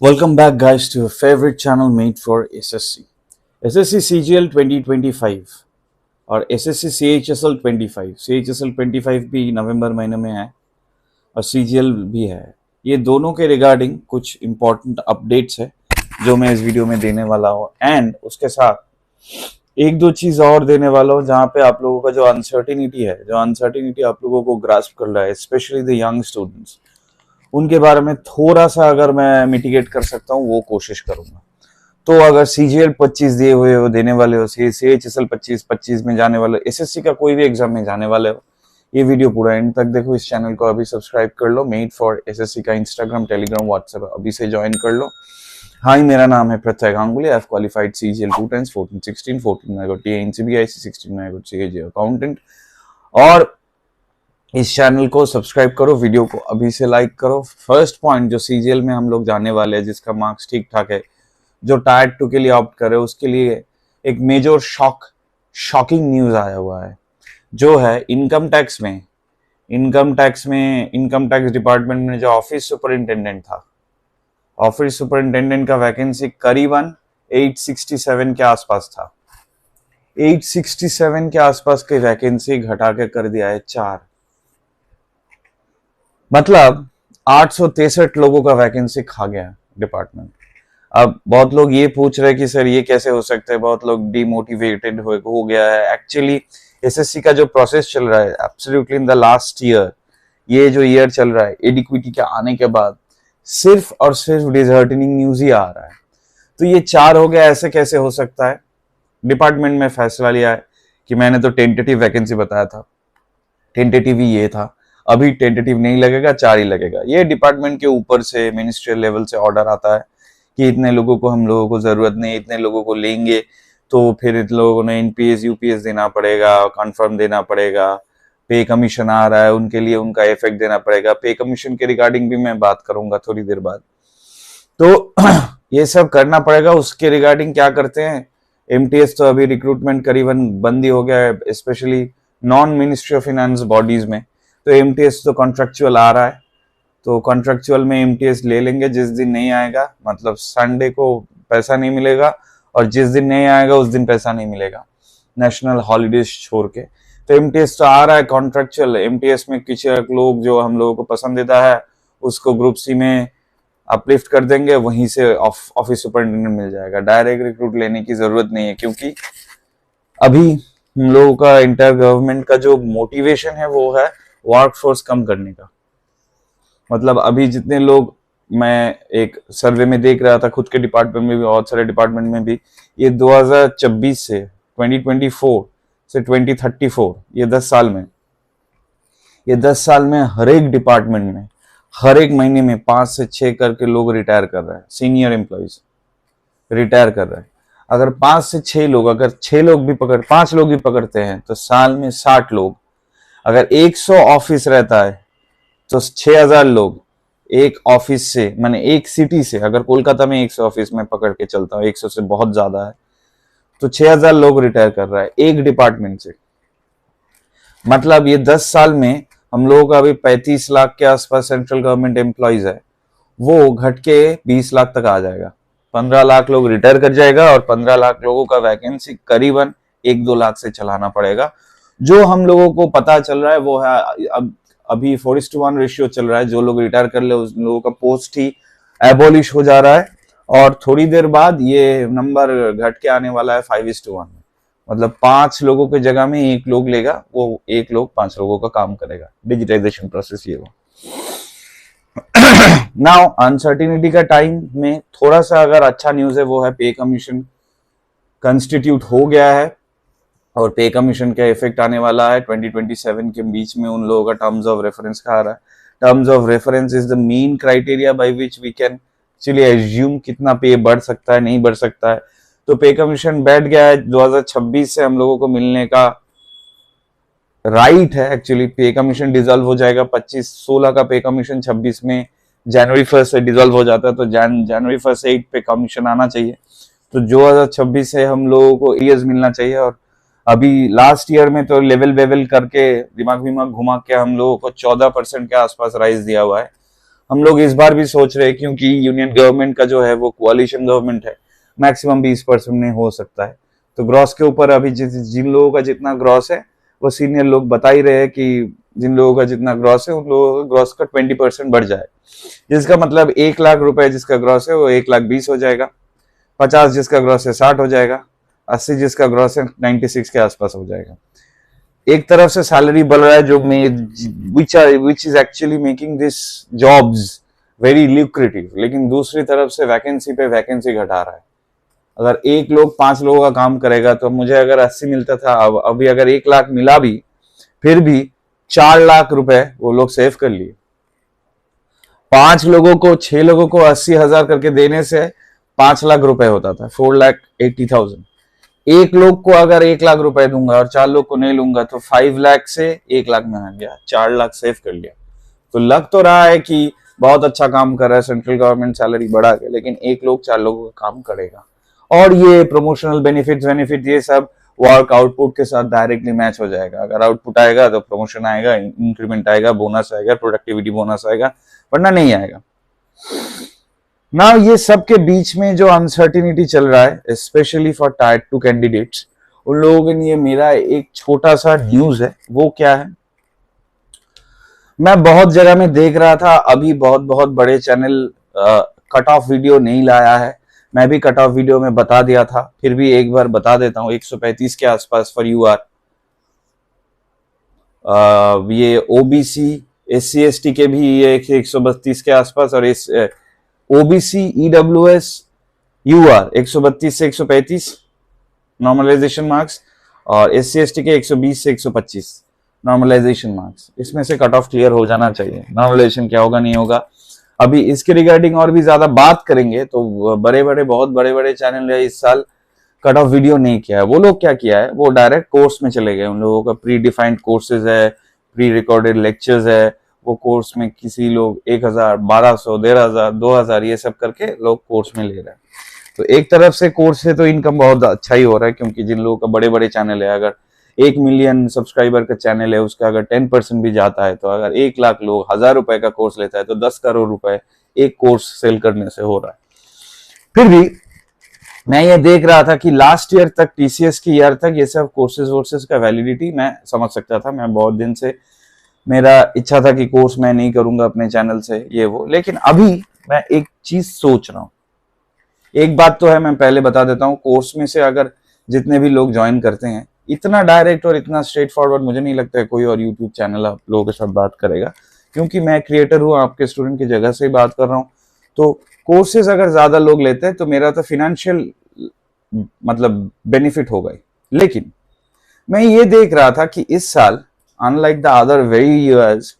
Welcome back, guys, to your favorite channel made for SSC. SSC CGL 2025 और SSC CHSL 25. CHSL 25 भी नवंबर महीने में है और CGL भी है। ये दोनों के रिगार्डिंग कुछ इम्पोर्टेंट अपडेट्स है जो मैं इस वीडियो में देने वाला हूँ, एंड उसके साथ एक दो चीज और देने वाला हूँ जहाँ पे आप लोगों का जो अनसर्टिनिटी आप लोगों को ग्रास्प कर रहा है, स्पेशली द यंग स्टूडेंट्स, उनके बारे में थोड़ा सा अगर मैं मिटिगेट कर सकता हूँ वो कोशिश करूंगा। तो अगर CGL 25 दिए हुए हो, देने वाले हो, CHSL 25 में जाने वाले, SSC का कोई भी एग्जाम में जाने वाले हो, ये वीडियो पूरा एंड तक देखो। इस चैनल को अभी सब्सक्राइब कर लो। मेड फॉर SSC का इंस्टाग्राम, टेलीग्राम, व्हाट्सएप अभी से ज्वाइन कर लो। हाय, मेरा नाम है प्रत्यय Ganguly. I have qualified CGL 2 times, 14 16, 14 में got NCBIC, 16 में got CAG अकाउंटेंट। और इस चैनल को सब्सक्राइब करो, वीडियो को अभी से लाइक करो। फर्स्ट पॉइंट जो CGL में हम लोग जाने वाले हैं, जिसका मार्क्स ठीक ठाक है, जो टायर 2 के लिए ऑप्ट करे, उसके लिए एक मेजर शॉकिंग न्यूज आया हुआ है, जो है इनकम टैक्स डिपार्टमेंट में जो ऑफिस सुपरिंटेंडेंट का वैकेंसी करीबन 867 के आसपास था। 867 के आसपास की वैकेंसी घटा के कर दिया है 4, मतलब 863 लोगों का वैकेंसी खा गया डिपार्टमेंट। अब बहुत लोग ये पूछ रहे हैं कि सर ये कैसे हो सकता है, बहुत लोग डिमोटिवेटेड हो गया है। एक्चुअली SSC का जो प्रोसेस चल रहा है, absolutely in the last year, ये जो ईयर चल रहा है एडिक्विटी के आने के बाद, सिर्फ और सिर्फ डिसहर्टनिंग न्यूज ही आ रहा है। तो ये 4 हो गया, ऐसे कैसे हो सकता है? डिपार्टमेंट में फैसला लिया है कि मैंने तो टेंटेटिव वैकेंसी बताया था, टेंटेटिव ही ये था, अभी टेंटेटिव नहीं लगेगा, 4 ही लगेगा। ये डिपार्टमेंट के ऊपर से मिनिस्ट्रियल लेवल से ऑर्डर आता है कि इतने लोगों को हम लोगों को जरूरत नहीं, इतने लोगों को लेंगे तो फिर इन लोगों ने NPS UPS देना पड़ेगा, कंफर्म देना पड़ेगा, पे कमीशन आ रहा है उनके लिए, उनका इफेक्ट देना पड़ेगा। पे कमीशन के रिगार्डिंग भी मैं बात करूंगा थोड़ी देर बाद। तो ये सब करना पड़ेगा। उसके रिगार्डिंग क्या करते हैं, MTS तो अभी रिक्रूटमेंट करीबन बंद ही हो गया है, specially non ministry of finance bodies में। तो MTS तो कॉन्ट्रेक्चुअल आ रहा है, तो कॉन्ट्रेक्चुअल में MTS ले लेंगे। जिस दिन नहीं आएगा, मतलब संडे को पैसा नहीं मिलेगा, और जिस दिन नहीं आएगा उस दिन पैसा नहीं मिलेगा, नेशनल हॉलीडेज छोड़ के। तो MTS तो आ रहा है कॉन्ट्रेक्चुअल। MTS में कुछ लोग जो हम लोगों को पसंदीदा है उसको ग्रुप C में अपलिफ्ट कर देंगे, वहीं से ऑफिस सुपरिटेंडेंट मिल जाएगा। डायरेक्ट रिक्रूट लेने की जरूरत नहीं है, क्योंकि अभी हम लोगों का इंटर गवर्नमेंट का जो मोटिवेशन है वो है वर्कफोर्स कम करने का। मतलब अभी जितने लोग, मैं एक सर्वे में देख रहा था खुद के डिपार्टमेंट में भी, बहुत सारे डिपार्टमेंट में भी, ये 2024 से 2024 से 2034, ये 10 साल में हर एक डिपार्टमेंट में हर एक महीने में 5 से 6 करके लोग रिटायर कर रहे हैं, सीनियर एम्प्लॉइज रिटायर कर रहे हैं। अगर 5 से 6 लोग, अगर 5 लोग भी पकड़ते हैं तो साल में 60 लोग। अगर 100 ऑफिस रहता है तो 6000 लोग एक ऑफिस से, माने एक सिटी से, अगर कोलकाता में 100 ऑफिस में पकड़ के चलता हूँ, 100 से बहुत ज्यादा है, तो 6000 लोग रिटायर कर रहा है एक डिपार्टमेंट से। मतलब ये 10 साल में हम लोगों का अभी 35 लाख के आसपास सेंट्रल गवर्नमेंट एम्प्लॉइज है, वो घट के 20 लाख तक आ जाएगा। 15 लाख लोग रिटायर कर जाएगा, और 15 लाख लोगों का वैकेंसी करीबन 1-2 लाख से चलाना पड़ेगा। जो हम लोगों को पता चल रहा है वो है, अब अभी 4:1 रेशियो चल रहा है। जो लोग रिटायर कर ले उस लोगों का पोस्ट ही एबॉलिश हो जा रहा है, और थोड़ी देर बाद ये नंबर घट के आने वाला है 5:1 में। मतलब 5 लोगों के जगह में 1 लोग लेगा, वो 1 लोग 5 लोगों का काम करेगा। डिजिटाइजेशन प्रोसेस ये हो। नाउ अनसर्टिनिटी का टाइम में थोड़ा सा अगर अच्छा न्यूज है वो है पे कमीशन कंस्टिट्यूट हो गया है, और पे कमीशन का इफेक्ट आने वाला है 2027 के बीच में। उन लोगों का टर्म्स ऑफ रेफरेंस का आ रहा है। Terms of reference is the main criteria by which we can actually assume कितना पे बढ़ सकता है, नहीं बढ़ सकता है। तो पे कमीशन बैठ गया है, 2026 से हम लोगों को मिलने का राइट है। एक्चुअली पे कमीशन डिजॉल्व हो जाएगा 25-16 का पे कमीशन 26 में, जनवरी 1 से डिजॉल्व हो जाता है, तो जनवरी 1 से 8 पे कमीशन आना चाहिए। तो 2026 से हम लोगों को ईयर्स मिलना चाहिए। और अभी लास्ट ईयर में तो लेवल करके दिमाग घुमा के हम लोगों को 14% के आसपास राइज दिया हुआ है। हम लोग इस बार भी सोच रहे हैं, क्योंकि यूनियन गवर्नमेंट का जो है वो कोalition गवर्नमेंट है, मैक्सिमम 20% में हो सकता है। तो ग्रॉस के ऊपर अभी जिन लोगों का जितना ग्रॉस है वो सीनियर लोग बता ही रहे हैं कि जिन लोगों का जितना ग्रॉस है उन लोगों का ग्रॉस का 20% बढ़ जाए, जिसका मतलब 1 लाख रुपए जिसका ग्रॉस है वो 1,20,000 हो जाएगा, 50 जिसका ग्रॉस है 60 हो जाएगा, 80 जिसका ग्रॉस है 96 के आसपास हो जाएगा। एक तरफ से सैलरी बढ़ रहा है जो which is actually making this jobs very lucrative, लेकिन दूसरी तरफ से वैकेंसी पे वैकेंसी घटा रहा है। अगर एक लोग 5 लोगों का काम करेगा तो मुझे अगर 80 मिलता था, अब अभी अगर 1 लाख मिला भी, फिर भी 4 लाख रुपए वो लोग सेव कर लिए। 5 लोगों को 6 लोगों को 80,000 करके देने से 5 लाख रुपए होता था, 4,80,000। एक लोग को अगर 1 लाख रुपए दूंगा और 4 लोग को नहीं लूंगा तो 5 लाख से 1 लाख में आ गया, 4 लाख सेव कर लिया। तो लग तो रहा है कि बहुत अच्छा काम कर रहा है सेंट्रल गवर्नमेंट सैलरी बढ़ा के, लेकिन एक लोग 4 लोगों का काम करेगा। और ये प्रमोशनल बेनिफिट ये सब वर्क आउटपुट के साथ डायरेक्टली मैच हो जाएगा। अगर आउटपुट आएगा तो प्रमोशन आएगा, इंक्रीमेंट आएगा, बोनस आएगा, प्रोडक्टिविटी बोनस आएगा, वरना नहीं आएगा ना। ये सब के बीच में जो अनसर्टिनिटी चल रहा है स्पेशली फॉर टायर 2 कैंडिडेट्स, उन लोगों के लिए मेरा एक छोटा सा न्यूज है। वो क्या है, मैं बहुत जगह में देख रहा था, अभी बहुत बहुत बड़े चैनल कट ऑफ वीडियो नहीं लाया है। मैं भी कट ऑफ वीडियो में बता दिया था, फिर भी एक बार बता देता हूं। 135 के आसपास फॉर यूआर, ये ओबीसी SC ST के भी ये 132 के आसपास, और इस ओबीसी EWS UR 132 से 135 नॉर्मलाइजेशन मार्क्स, और SC ST के 120 से 125 नॉर्मलाइजेशन मार्क्स। इसमें से कट ऑफ क्लियर हो जाना चाहिए। नॉर्मलाइजेशन क्या होगा नहीं होगा अभी इसके रिगार्डिंग और भी ज्यादा बात करेंगे। तो बहुत बड़े बड़े चैनल है इस साल कट ऑफ वीडियो नहीं किया है। वो लोग क्या किया है, वो डायरेक्ट कोर्स में चले गए। उन लोगों का प्री डिफाइंड कोर्सेज है, प्री रिकॉर्डेड लेक्चर्स है। वो कोर्स में किसी लोग 1,000, 1,200, 1,500, 2,000 ये सब करके लोग कोर्स में ले रहे हैं। तो एक तरफ से कोर्स से तो इनकम बहुत अच्छा ही हो रहा है, क्योंकि जिन लोगों का बड़े बड़े चैनल है, अगर 1 मिलियन सब्सक्राइबर का चैनल है, उसका अगर 10% भी जाता है, तो अगर 1 लाख लोग 1,000 रुपए का कोर्स लेता है तो 10 करोड़ रुपए एक कोर्स सेल करने से हो रहा है। फिर भी मैं ये देख रहा था कि लास्ट ईयर तक, TCS की ईयर तक, ये सब कोर्सेज वोर्सेज का वैलिडिटी मैं समझ सकता था। मैं बहुत दिन से मेरा इच्छा था कि कोर्स मैं नहीं करूंगा अपने चैनल से, ये वो। लेकिन अभी मैं एक चीज सोच रहा हूं। एक बात तो है, मैं पहले बता देता हूं, कोर्स में से अगर जितने भी लोग ज्वाइन करते हैं, इतना डायरेक्ट और इतना स्ट्रेट फॉरवर्ड मुझे नहीं लगता है कोई और यूट्यूब चैनल आप लोगों के साथ बात करेगा, क्योंकि मैं क्रिएटर हूं, आपके स्टूडेंट की जगह से ही बात कर रहा हूं। तो कोर्सेज अगर ज्यादा लोग लेते हैं तो मेरा तो फिनेंशियल मतलब बेनिफिट होगा ही। लेकिन मैं ये देख रहा था कि इस साल unlike the other very years,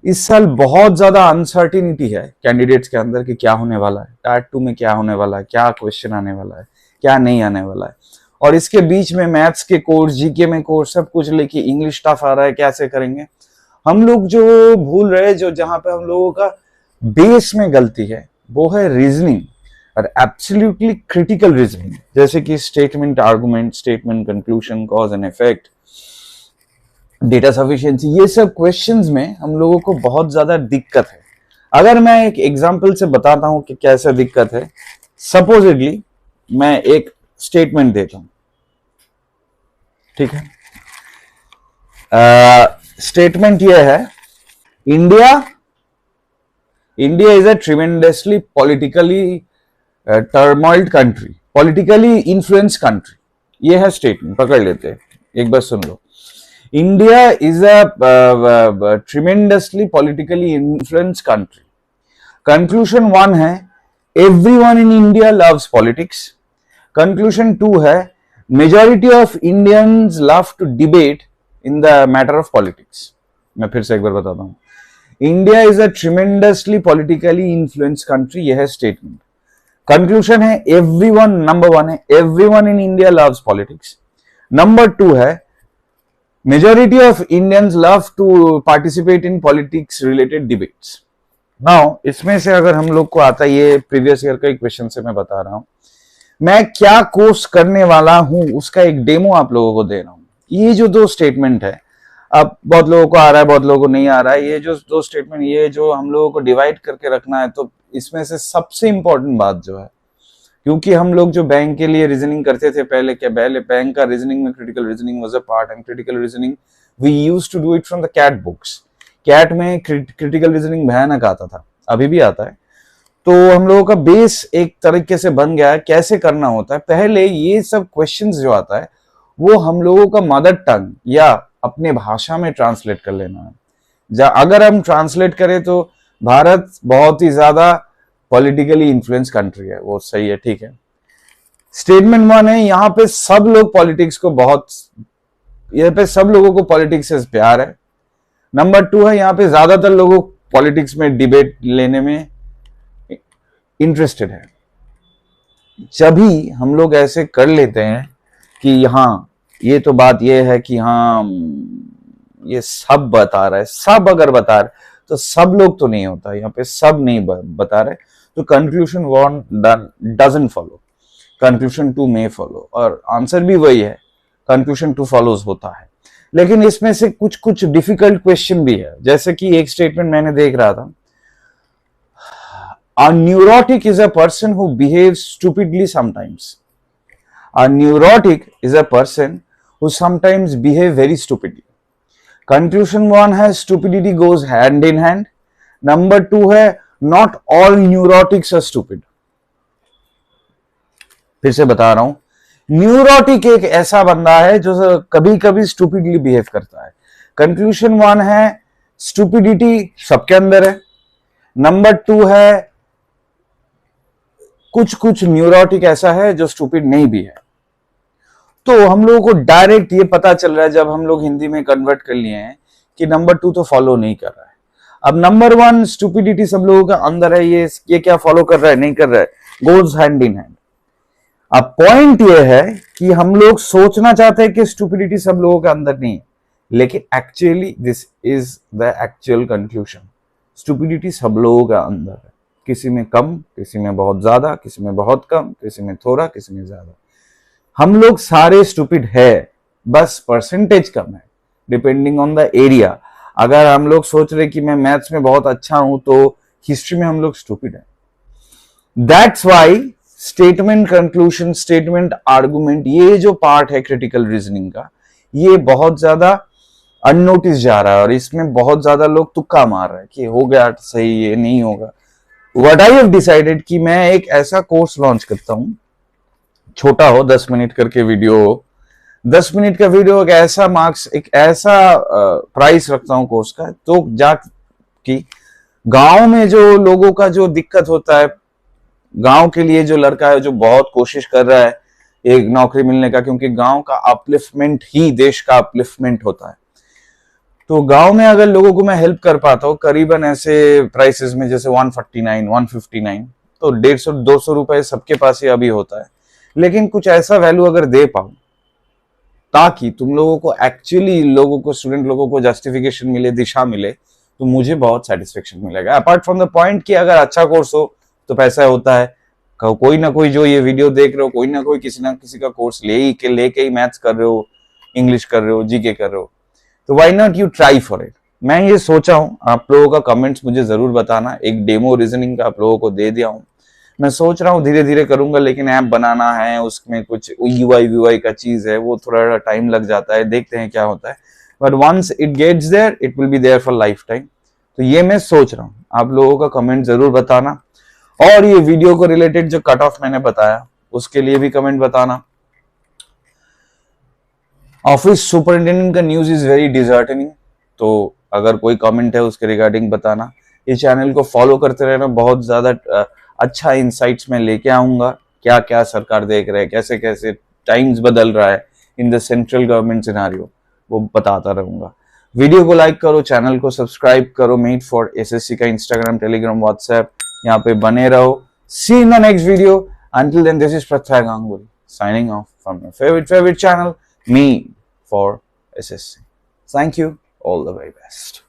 इस साल बहुत ज्यादा अनसर्टिनिटी है कैंडिडेट्स के अंदर कि क्या होने वाला है, टायर 2 में क्या होने वाला है, क्या क्वेश्चन आने वाला है, क्या नहीं आने वाला है। और इसके बीच में मैथ्स के कोर्स, जीके में कोर्स, सब कुछ लेके इंग्लिश टफ आ रहा है, कैसे करेंगे हम लोग। जो भूल रहे, जो जहां पे हम लोगों का बेस में गलती है, वो है रीजनिंग, और एब्सोल्युटली क्रिटिकल रीजनिंग, जैसे कि statement argument, statement conclusion, cause and effect, data sufficiency. ये सब क्वेश्चंस में हम लोगों को बहुत ज्यादा दिक्कत है। अगर मैं एक एग्जांपल से बताता हूं कि कैसे दिक्कत है, सपोजिटली मैं एक स्टेटमेंट देता हूं, ठीक है। स्टेटमेंट ये है, India is a tremendously politically turmoiled country, politically influence country. ये है स्टेटमेंट, पकड़ लेते हैं, एक बार सुन लो। India is a tremendously politically influence country. Conclusion 1 है, everyone in India loves politics. Conclusion 2 है, majority of Indians love to debate in the matter of politics. मैं फिर से एक बार बताता हूं, India is a tremendously politically influence country, यह है स्टेटमेंट। कंक्लूजन है, एवरीवन, नंबर 1 है, everyone in India loves politics. Number 2 है, majority of Indians love to participate in politics related debates. Now इसमें से अगर हम लोग को आता है, ये प्रीवियस ईयर का एक क्वेश्चन से मैं बता रहा हूं, मैं क्या कोर्स करने वाला हूं उसका एक डेमो आप लोगों को दे रहा हूं। ये जो 2 स्टेटमेंट है, अब बहुत लोगों को आ रहा है, बहुत लोगों को नहीं आ रहा है। ये जो दो स्टेटमेंट, ये जो हम लोगों को डिवाइड करके रखना है, तो इसमें से सबसे इंपॉर्टेंट बात जो है, क्योंकि हम लोग जो बैंक के लिए रीजनिंग करते थे पहले, क्या पहले बैंक का रीजनिंग में critical reasoning was a part, and critical reasoning we used to do it from the CAT books. CAT में क्रिटिकल रीजनिंग भयानक आता था, अभी भी आता है। तो हम लोगों का बेस एक तरीके से बन गया है कैसे करना होता है। पहले ये सब क्वेश्चंस जो आता है वो हम लोगों का मदर टंग या अपने भाषा में ट्रांसलेट कर लेना है। अगर हम ट्रांसलेट करें तो भारत बहुत ही ज्यादा पॉलिटिकली इन्फ्लुएंस कंट्री है, वो सही है, ठीक है। स्टेटमेंट 1 है, यहाँ पे सब लोग पॉलिटिक्स को बहुत, यहाँ पे सब लोगों को पॉलिटिक्स से प्यार है। नंबर 2 है, यहाँ पे ज्यादातर लोगों पॉलिटिक्स में डिबेट लेने में इंटरेस्टेड है। जब भी हम लोग ऐसे कर लेते हैं कि हाँ ये तो बात ये है कि हाँ ये सब बता रहा है, सब अगर बता रहा है तो सब लोग तो नहीं होता, यहाँ पे सब नहीं बता रहे, तो कंक्लूजन 1 डजंट फॉलो, कंक्लूजन 2 में फॉलो, और आंसर भी वही है, कंक्लूजन 2 फॉलोज होता है। लेकिन इसमें से कुछ कुछ डिफिकल्ट क्वेश्चन भी है, जैसे कि एक स्टेटमेंट मैंने देख रहा था, A neurotic is a person who behaves stupidly sometimes. A neurotic is a person who sometimes behave very stupidly. Conclusion 1 है stupidity goes hand in hand. Number 2 है not all neurotics are stupid. फिर से बता रहा हूं, neurotic एक ऐसा बंदा है जो कभी कभी स्टूपिडली बिहेव करता है। कंक्लूजन 1 है स्टूपिडिटी सबके अंदर है। नंबर 2 है कुछ कुछ न्यूरोटिक ऐसा है जो स्टूपिड नहीं भी है। तो हम लोगों को डायरेक्ट ये पता चल रहा है जब हम लोग हिंदी में कन्वर्ट कर लिए हैं कि नंबर 2 तो फॉलो नहीं कर रहा है। अब नंबर 1 स्टूपिडिटी सब लोगों के अंदर है, ये क्या फॉलो कर रहा है, नहीं कर रहा है, गोज हैंड इन हैंड। अब पॉइंट ये है कि हम लोग सोचना चाहते हैं कि स्टूपिडिटी सब लोगों के अंदर नहीं है, लेकिन actually this is the actual conclusion, stupidity सब लोगों के अंदर है, किसी में कम, किसी में बहुत ज्यादा, किसी में बहुत कम, किसी में थोड़ा, किसी में ज्यादा। हम लोग सारे स्टूपिड है, बस परसेंटेज कम है डिपेंडिंग ऑन द एरिया। अगर हम लोग सोच रहे कि मैं मैथ्स में बहुत अच्छा हूं तो हिस्ट्री में हम लोग स्टूपिड है। That's why statement conclusion, statement argument, ये जो पार्ट है क्रिटिकल रीजनिंग का, ये बहुत ज्यादा अननोटिस जा रहा है और इसमें बहुत ज्यादा लोग तुक्का मार रहे हैं कि हो गया सही, ये नहीं होगा। What I have decided कि मैं एक ऐसा कोर्स लॉन्च करता हूं, छोटा हो, 10 मिनट करके वीडियो हो, 10 मिनट का वीडियो, एक ऐसा मार्क्स, एक ऐसा प्राइस रखता हूं कोर्स का, तो जा कि गांव में जो लोगों का जो दिक्कत होता है, गांव के लिए जो लड़का है जो बहुत कोशिश कर रहा है एक नौकरी मिलने का, क्योंकि गांव का अपलिफ्टमेंट ही देश का अपलिफ्टमेंट होता है, तो गांव में अगर लोगों को मैं हेल्प कर पाता हूँ करीबन ऐसे प्राइसेस में, जैसे 149, 159, तो 150-200 रुपए सबके पास ही अभी होता है, लेकिन कुछ ऐसा वैल्यू अगर दे पाऊं ताकि तुम लोगों को एक्चुअली, लोगों को, स्टूडेंट लोगों को जस्टिफिकेशन मिले, दिशा मिले, तो मुझे बहुत सेटिस्फेक्शन मिलेगा। अपार्ट फ्रॉम द पॉइंट कि अगर अच्छा कोर्स हो तो पैसा होता है, कोई ना कोई जो ये वीडियो देख रहे हो, कोई ना कोई किसी ना किसी का कोर्स लेके ही मैथ्स कर रहे हो, इंग्लिश कर रहे हो, जीके कर रहे हो, तो why not you try for it. मैं ये सोचा हूं, आप लोगों का कमेंट्स मुझे जरूर बताना। एक डेमो रीजनिंग का आप लोगों को दे दिया हूं, मैं सोच रहा हूं धीरे धीरे करूंगा, लेकिन ऐप बनाना है, उसमें कुछ यूआई वीआई का चीज है, वो थोड़ा टाइम लग जाता है, देखते हैं क्या होता है, but once it gets there it will be there for life time. तो ये मैं सोच रहा हूँ, आप लोगों का कमेंट जरूर बताना, और ये वीडियो को रिलेटेड जो कट ऑफ मैंने बताया उसके लिए भी कमेंट बताना। ऑफिस सुपरिटेंडेंट का न्यूज इज वेरी डिसहार्टनिंग, तो अगर कोई कमेंट है उसके रिगार्डिंग बताना। इस चैनल को फॉलो करते रहना, बहुत ज्यादा अच्छा इंसाइट्स में लेके आऊंगा, क्या क्या सरकार देख रहे हैं, कैसे कैसे टाइम्स बदल रहा है in the central government scenario, वो बताता रहूंगा। वीडियो को लाइक करो, चैनल को सब्सक्राइब करो, मेट फॉर एसएससी का इंस्टाग्राम, टेलीग्राम, व्हाट्सएप, यहाँ पे बने रहो। See in the next video, until then this is Prithvi Ganguly signing off from your favourite channel, me for SSC. Thank you. All the very best.